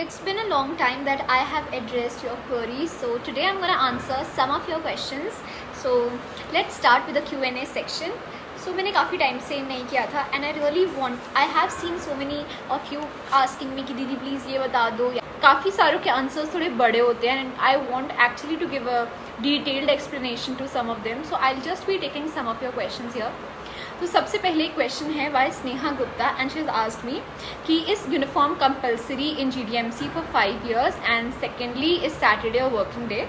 It's been a long time that I have addressed your queries, so today I'm going to answer some of your questions. So let's start with the Q&A section. So मैंने काफ़ी time से नहीं किया था and I have seen so many of you asking me कि दीदी please ये बता दो. काफ़ी सारों के आंसर्स थोड़े बड़े होते हैं and I want actually to give a detailed explanation to some of them. So I'll just be taking some of your questions here. तो सबसे पहले क्वेश्चन है by Sneha Gupta and she has asked me कि is uniform compulsory in GDMC for 5 years and secondly is Saturday और working day.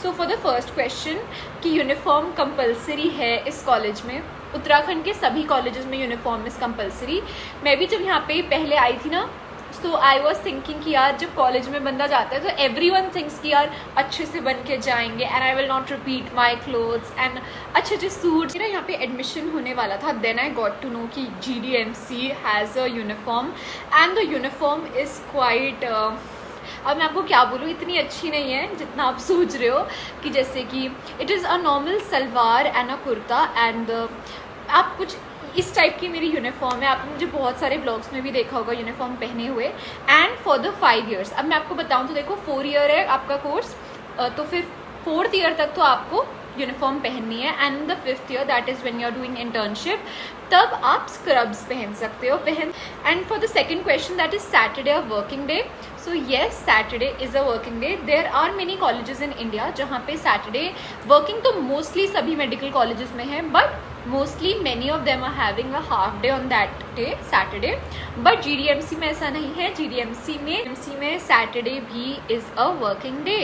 So for the first question कि uniform compulsory है इस college में, उत्तराखंड के सभी कॉलेजेस में यूनिफॉर्म इज़ कंपल्सरी. मैं भी जब यहाँ पे पहले आई थी ना, सो आई वॉज थिंकिंग कि यार जब कॉलेज में बंदा जाता है तो एवरी वन थिंक्स कि यार अच्छे से बन के जाएंगे and I will not repeat my clothes and अच्छे अच्छे सूट्स. मेरा यहाँ पे एडमिशन होने वाला था, then I got to know कि GDMC has a uniform and the uniform is quite, अब मैं आपको क्या बोलूँ, इतनी अच्छी नहीं है जितना आप सोच रहे हो. कि जैसे कि it is a normal salwar and a kurta and आप कुछ इस टाइप की मेरी यूनिफॉर्म है. आपने मुझे बहुत सारे ब्लॉग्स में भी देखा होगा यूनिफॉर्म पहने हुए. एंड फॉर द 5 years, अब मैं आपको बताऊं तो देखो 4 year है आपका कोर्स, तो फिर 4th year तक तो आपको यूनिफॉर्म पहननी है and the 5th year that is when you are doing internship, तब आप स्क्रब्स पहन सकते हो. And for the second question that is Saturday और working day. So yes, Saturday is a working day. There are many colleges in India जहाँ पे Saturday working तो mostly सभी मेडिकल कॉलेजेस में है, but mostly many of them are having a half day on that day Saturday. But GDMC में ऐसा नहीं है. GDMC में सैटरडे भी is a working day.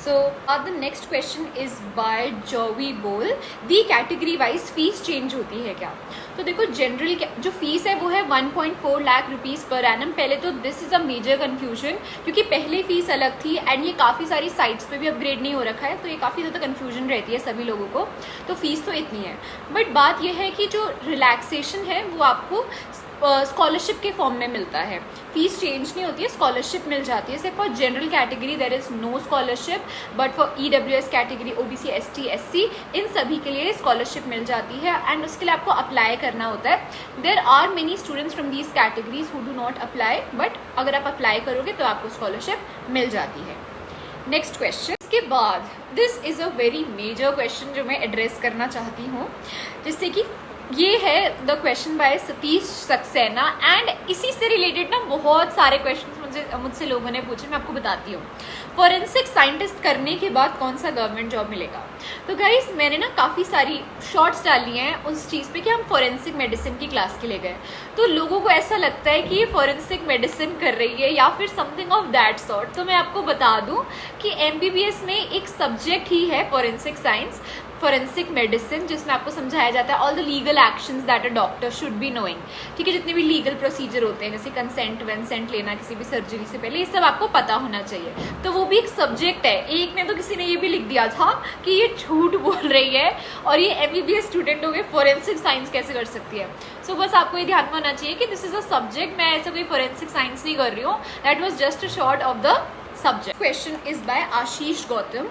So the next question is by Jovi Bol, the category wise fees change होती है क्या? तो देखो जनरल जो फीस है वो है 1.4 लाख रुपीज़ पर एनम. पहले तो this is a major confusion क्योंकि पहले फीस अलग थी एंड ये काफ़ी सारी साइट्स पे भी अपग्रेड नहीं हो रखा है, तो ये काफ़ी ज़्यादा कन्फ्यूजन रहती है सभी लोगों को. तो फीस तो इतनी है, बट बात यह है कि जो रिलैक्सेशन है वो आपको स्कॉलरशिप के फॉर्म में मिलता है. फीस चेंज नहीं होती है, स्कॉलरशिप मिल जाती है. सिर्फ for general category there is no scholarship, but for EWS category, OBC, ST, SC इन सभी के लिए स्कॉलरशिप मिल जाती है एंड उसके लिए आपको अप्लाई करना होता है. There are many students from these categories who do not apply, but अगर आप अप्लाई करोगे तो आपको स्कॉलरशिप मिल जाती है. नेक्स्ट क्वेश्चन के बाद this is a very major question जो मैं एड्रेस करना चाहती हूँ, जिससे कि ये है the question by Satish Saxena and इसी से रिलेटेड ना बहुत सारे क्वेश्चंस मुझसे लोगों ने पूछे. मैं आपको बताती हूँ. फॉरेंसिक साइंटिस्ट करने के बाद कौन सा गवर्नमेंट जॉब मिलेगा? तो गाइस मैंने ना काफ़ी सारी शॉर्ट्स डाली हैं उस चीज़ पे कि हम फॉरेंसिक मेडिसिन की क्लास के लिए गए, तो लोगों को ऐसा लगता है कि ये फॉरेंसिक मेडिसिन कर रही है या फिर समथिंग ऑफ दैट सॉर्ट. तो मैं आपको बता दूँ कि MBBS में एक सब्जेक्ट ही है फॉरेंसिक साइंस, फॉरेंसिक मेडिसिन, जिसमें आपको समझाया जाता है all the legal actions that a doctor should be knowing. ठीक है, जितने भी लीगल प्रोसीजर होते हैं जैसे कंसेंट वेंसेंट लेना किसी भी सर्जरी से पहले, ये सब आपको पता होना चाहिए. तो वो भी एक सब्जेक्ट है. एक ने तो किसी ने ये भी लिख दिया था कि ये झूठ बोल रही है और ये MBBS स्टूडेंट हो गए, फॉरेंसिक साइंस कैसे कर सकती है. सो बस आपको ये ध्यान में होना चाहिए कि दिस इज अ सब्जेक्ट. मैं ऐसा कोई फॉरेंसिक साइंस नहीं कर रही हूँ. That was just a short of the subject. Question is bye Ashish Gautam,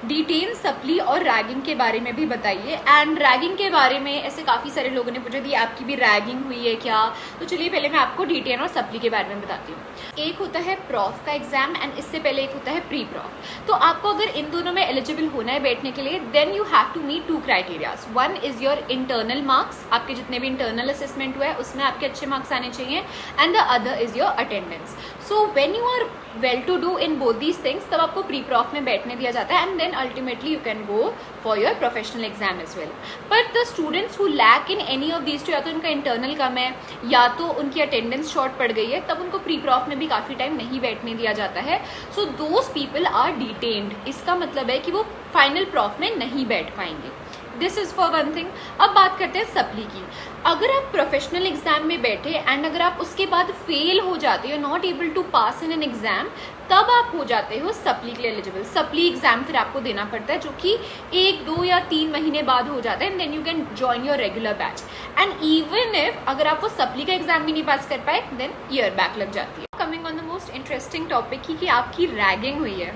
detain supply और रैगिंग के बारे में भी बताइए. एंड रैगिंग के बारे में ऐसे काफ़ी सारे लोगों ने पूछा दी आपकी भी रैगिंग हुई है क्या? तो चलिए पहले मैं आपको डिटेन और सप्ली के बारे में बताती हूँ. एक होता है प्रॉफ का एग्जाम एंड इससे पहले एक होता है प्री प्रॉफ. तो आपको अगर इन दोनों में एलिजिबल होना है बैठने के लिए, then you have to meet 2 criterias. One is your internal marks, आपके जितने भी इंटरनल असेसमेंट हुआ है उसमें आपके अच्छे मार्क्स आने चाहिए, and the other is your attendance. So when you are well to do in both these things, तब आपको प्री प्रॉफ में बैठने दिया जाता है and then ultimately you can go for your professional exam as well. But the students who lack in any of these two, या तो उनका इंटरनल कम है या तो उनकी अटेंडेंस शॉर्ट पड़ गई है, तब उनको प्री प्रॉफ में भी काफ़ी टाइम नहीं बैठने दिया जाता है. So those people are detained. इसका मतलब है कि वो फाइनल प्रॉफ में नहीं बैठ पाएंगे. This is for one thing. अब बात करते हैं सप्ली की. अगर आप प्रोफेशनल एग्जाम में बैठे एंड अगर आप उसके बाद फेल हो जाते हो, not able to pass in an exam, तब आप हो जाते हो सप्ली के लिए एलिजिबल. सप्ली एग्जाम फिर आपको देना पड़ता है जो कि 1, 2 या 3 महीने बाद हो जाता है and then you can join your regular batch. And even if अगर आप वो सप्ली का एग्जाम भी नहीं पास कर पाए, देन ईयर बैक लग जाती है. Coming on the most interesting topic कि आपकी रैगिंग हुई है।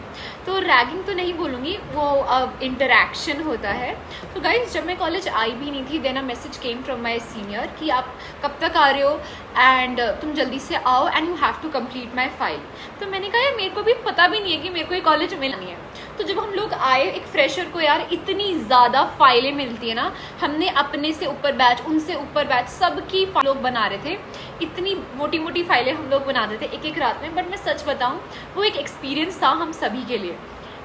तो रैगिंग तो नहीं बोलूँगी, वो इंटरेक्शन होता है। तो गाइज जब मैं कॉलेज आई भी नहीं थी, then a message came from my senior कि आप कब तक आ रहे हो एंड तुम जल्दी से आओ and you have to complete my file. तो मैंने कहा यार मेरे को भी पता भी नहीं है कि मेरे को ये कॉलेज मिला नहीं है। तो जब हम लोग आए, एक फ्रेशर को यार इतनी ज़्यादा फाइलें मिलती है ना, हमने अपने से ऊपर बैच, उनसे ऊपर बैच, सबकी लोग बना रहे थे। इतनी मोटी मोटी फाइलें हम लोग बनाते थे एक एक रात में। बट मैं सच बताऊं, वो एक एक्सपीरियंस था हम सभी के लिए।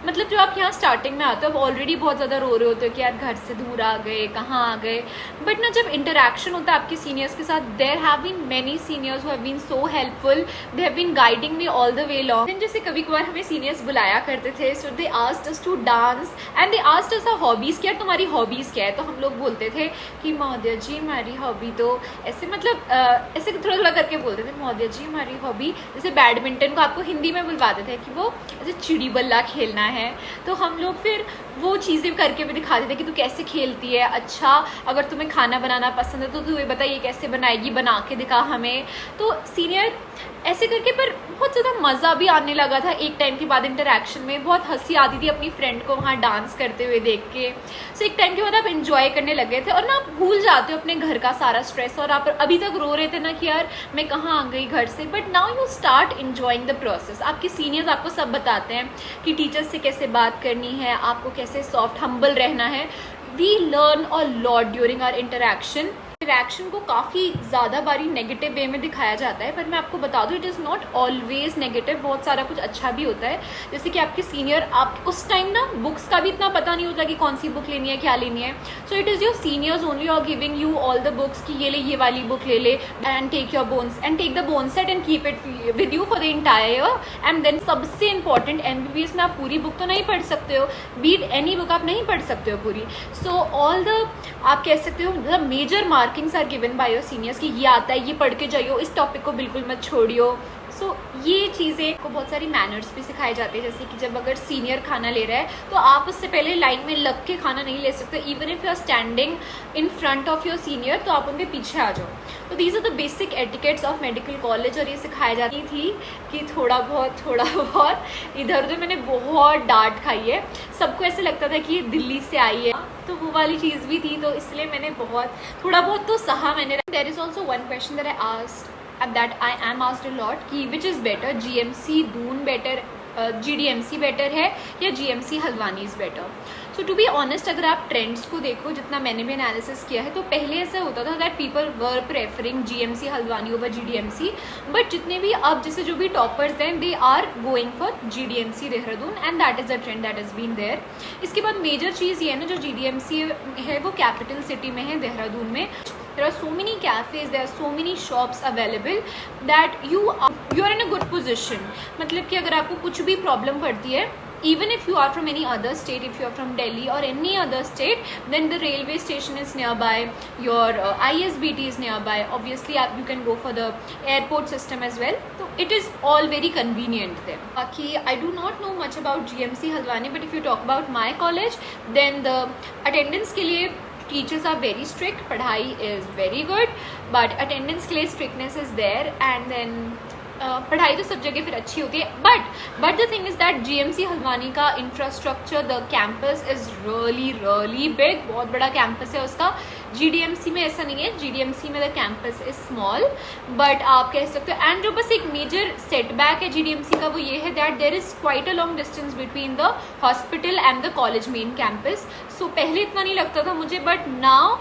मतलब जब आप यहाँ स्टार्टिंग में आते हो, अब ऑलरेडी बहुत ज़्यादा रो रहे होते हो कि यार घर से दूर आ गए, कहाँ आ गए। बट ना जब इंटरेक्शन होता है आपके सीनियर्स के साथ, there have been many seniors who have been so helpful, they have been guiding me all the way long. Then जैसे कभी कभार हमें सीनियर्स बुलाया करते थे, so they asked us to dance and they asked us our hobbies, क्या तुम्हारी hobbies क्या है। तो हम लोग बोलते थे कि महोदय जी हमारी हॉबी तो ऐसे, मतलब ऐसे थोड़ा थोड़ा करके बोलते थे, महोदय जी हमारी हॉबी, जैसे बैडमिंटन को आपको हिंदी में बुलवाते थे कि वो ऐसे चिड़ी बल्ला खेलना है। तो हम लोग फिर वो चीज़ें करके भी दिखाते थे कि तू कैसे खेलती है। अच्छा अगर तुम्हें खाना बनाना पसंद है तो तू ये बताइए कैसे बनाएगी, बना के दिखा हमें। तो सीनियर ऐसे करके, पर बहुत ज़्यादा मज़ा भी आने लगा था एक टाइम के बाद इंटरेक्शन में। बहुत हंसी आती थी अपनी फ्रेंड को वहाँ डांस करते हुए देख के। सो एक टाइम के बाद आप इंजॉय करने लगे थे और ना आप भूल जाते हो अपने घर का सारा स्ट्रेस। और आप अभी तक रो रहे थे ना कि यार मैं कहाँ आ गई घर से, but now you start enjoying the process. आपके सीनियर्स आपको सब बताते हैं कि टीचर्स से कैसे बात करनी है, आपको कैसे सॉफ्ट हम्बल रहना है। We learn a lot during our interaction को काफ़ी ज़्यादा बारी नेगेटिव वे में दिखाया जाता है, पर मैं आपको बता दूँ it is not always negative. बहुत सारा कुछ अच्छा भी होता है। जैसे कि आपके सीनियर, आप उस टाइम ना बुक्स का भी इतना पता नहीं होता कि कौन सी बुक लेनी है, क्या लेनी है। So it is your seniors only are giving you all the books कि ये ले, ये वाली बुक ले ले and take your bones and take the bone set and keep it with you for the entire year. And then सबसे important, MBBS में आप पूरी बुक तो नहीं पढ़ सकते हो, बीट एनी बुक आप नहीं पढ़ सकते हो पूरी। सो ऑल द, आप कह सकते हो the major markings are given by your seniors कि ये आता है, ये पढ़ के जाइयो, इस टॉपिक को बिल्कुल मत छोड़ियो। सो ये चीज़ें को बहुत सारी मैनर्स भी सिखाए जाते हैं। जैसे कि जब अगर सीनियर खाना ले रहा है तो आप उससे पहले लाइन में लग के खाना नहीं ले सकते। Even if you are standing in front of your senior तो आप उनके पीछे आ जाओ। तो these are the basic etiquettes of medical college. और ये सिखाई जाती थी कि थोड़ा बहुत इधर उधर मैंने बहुत डांट खाई है। सबको ऐसे लगता था कि ये दिल्ली से आई है, तो वो वाली चीज़ भी थी। तो इसलिए मैंने थोड़ा बहुत तो सहा मैंने। There is also one question that I asked, that I am asked a lot कि which is better, GMC Doon better, GDMC better है या GMC Haldwani is better. So to be honest, अगर आप ट्रेंड्स को देखो, जितना मैंने भी एनालिसिस किया है, तो पहले ऐसा होता था that people were preferring GMC Haldwani over GDMC। But जितने भी अब जैसे जो भी टॉपर्स हैं, they are going for GDMC Dehradun and that is the trend that is been there. इसके बाद मेजर चीज़ ये है ना, जो GDMC है वो कैपिटल सिटी में है, देहरादून में। There are so many cafes, there are so many shops available that you are in a good position। मतलब कि अगर आपको कुछ भी प्रॉब्लम पड़ती है, even if you are from any other state, if you are from Delhi or any other state, then the railway station is nearby, your ISBT is nearby, obviously you can go for the airport system as well, so it is all very convenient there। Baki I do not know much about GMC Haldwani, but if you talk about my college, then the attendance के लिए teachers are very strict, पढ़ाई is very good, but attendance के लिए strictness is there. And then पढ़ाई तो सब जगह फिर अच्छी होती है, but the thing is that GMC Haldwani का infrastructure, the campus is really big, बहुत बड़ा कैंपस है उसका। GDMC में ऐसा नहीं है, GDMC में the campus is small, but आप कह सकते हो। एंड जो बस एक मेजर सेटबैक है GDMC का, वो ये है that there is quite a long distance between the hospital and the college main campus. So पहले इतना नहीं लगता था मुझे, but now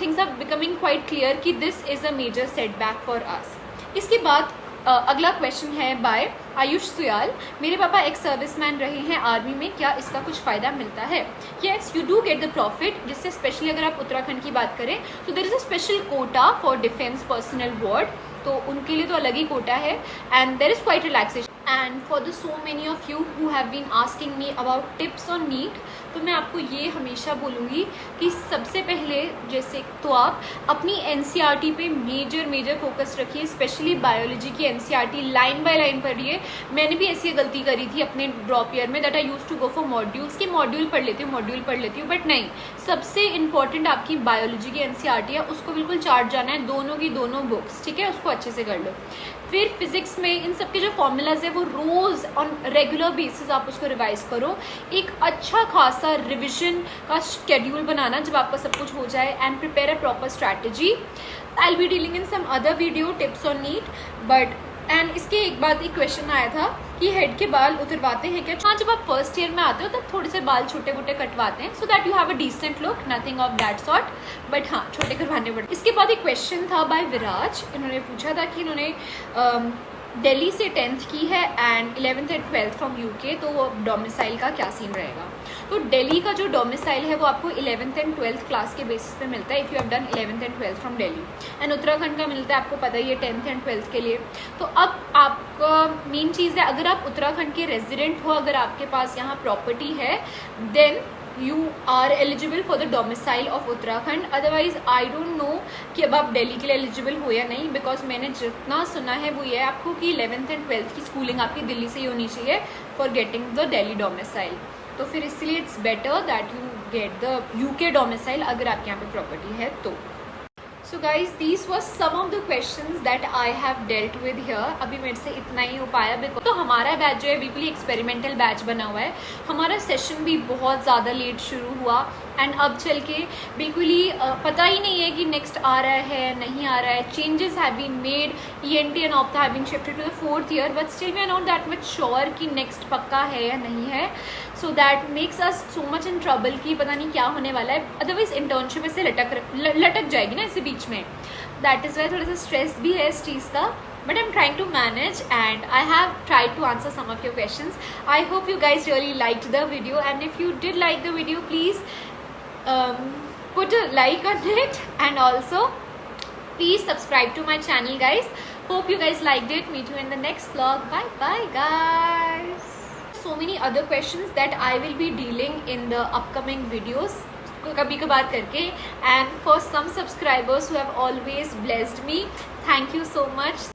things are becoming quite clear कि this is a major setback for us. इसके बाद अगला क्वेश्चन है बाय आयुष सुयाल। मेरे पापा एक सर्विसमैन रहे हैं आर्मी में, क्या इसका कुछ फ़ायदा मिलता है? Yes, you do get the profit. जिससे स्पेशली अगर आप उत्तराखंड की बात करें तो there is a special quota for defence personal ward, तो उनके लिए तो अलग ही कोटा है। And there is quite relaxation. And for the so many of you who have been asking me about tips on NEET, तो मैं आपको ये हमेशा बोलूँगी कि सबसे पहले जैसे तो आप अपनी NCERT पे मेजर फोकस रखिए, स्पेशली बायोलॉजी की NCERT लाइन बाय लाइन पढ़िए। मैंने भी ऐसी गलती करी थी अपने ड्रॉप ईयर में, that I used to go for modules, के मॉड्यूल पढ़ लेती हूँ, बट नहीं, सबसे इंपॉर्टेंट आपकी बायोलॉजी की NCERT है, उसको बिल्कुल चार्ट जाना है, दोनों की दोनों बुक्स, ठीक है, उसको अच्छे से कर लो। फिर फिजिक्स में इन सब के जो फॉर्मूलाज है वो रोज़ ऑन रेगुलर बेसिस आप उसको रिवाइज करो। एक अच्छा खासा रिविजन का शेड्यूल बनाना जब आपका सब कुछ हो जाए, and prepare a proper strategy. I will be dealing in some other video tips on NEET, but and इसके एक बाद एक क्वेश्चन आया था कि हेड के बाल उतरवाते हैं क्या? हाँ, जब आप फर्स्ट ईयर में आते हो तब थोड़े से बाल छोटे मोटे कटवाते हैं, so that you have a decent look, nothing of that sort, but हाँ, छोटे करवाने पड़ते। इसके बाद एक क्वेश्चन था बाय विराज, इन्होंने पूछा था कि इन्होंने दिल्ली से 10th की है and 11th and 12th from UK, तो वो डोमिसाइल का क्या सीन रहेगा? तो दिल्ली का जो डोमिसाइल है वो आपको 11th एंड 12th क्लास के बेसिस पे मिलता है, if you have done 11th and 12th from Delhi, and Uttarakhand का मिलता है, आपको पता ही है, 10th एंड 12th के लिए। तो अब आपका मेन चीज़ है, अगर आप उत्तराखंड के रेजिडेंट हो, अगर आपके पास यहाँ प्रॉपर्टी है, then you are eligible for the domicile of Uttarakhand. Otherwise I don't know कि अब आप दिल्ली के लिए एलिजिबल हो या नहीं, बिकॉज मैंने जितना सुना है वो ये है आपको कि 11th एंड 12th की स्कूलिंग आपकी दिल्ली से ही होनी चाहिए for getting the Delhi domicile. तो फिर इसलिए it's better that you get the UK domicile अगर आपके यहाँ पे प्रॉपर्टी है तो। So guys these was some of the questions that I have dealt with here. अभी मेरे से इतना ही हो पाया बिकॉज तो हमारा बैच जो है बिल्कुल ही एक्सपेरिमेंटल बैच बना हुआ है। हमारा सेशन भी बहुत ज़्यादा लेट शुरू हुआ एंड अब चल के बिल्कुल ही पता ही नहीं है कि नेक्स्ट आ रहा है नहीं आ रहा है। Changes have been made, ENT and ophtha have been shifted to the 4th year, but still we are not that much sure कि नेक्स्ट पक्का है या नहीं है। So that makes us so much in trouble कि पता नहीं क्या होने वाला है, अदरवाइज इंटर्नशिप ऐसे लटक जाएगी ना इसी बीच में। दैट इज़ वाई थोड़ा सा स्ट्रेस भी है इस चीज़ का, but I'm trying to manage and I have tried to answer some of your questions. I hope you guys really liked the video, and if you did like the video, please put a like on it, and also please subscribe to my channel guys. Hope you guys liked it. Meet you in the next vlog. Bye bye guys. So many other questions that I will be dealing in the upcoming videos कभी कभार करके, and for some subscribers who have always blessed me, thank you so much.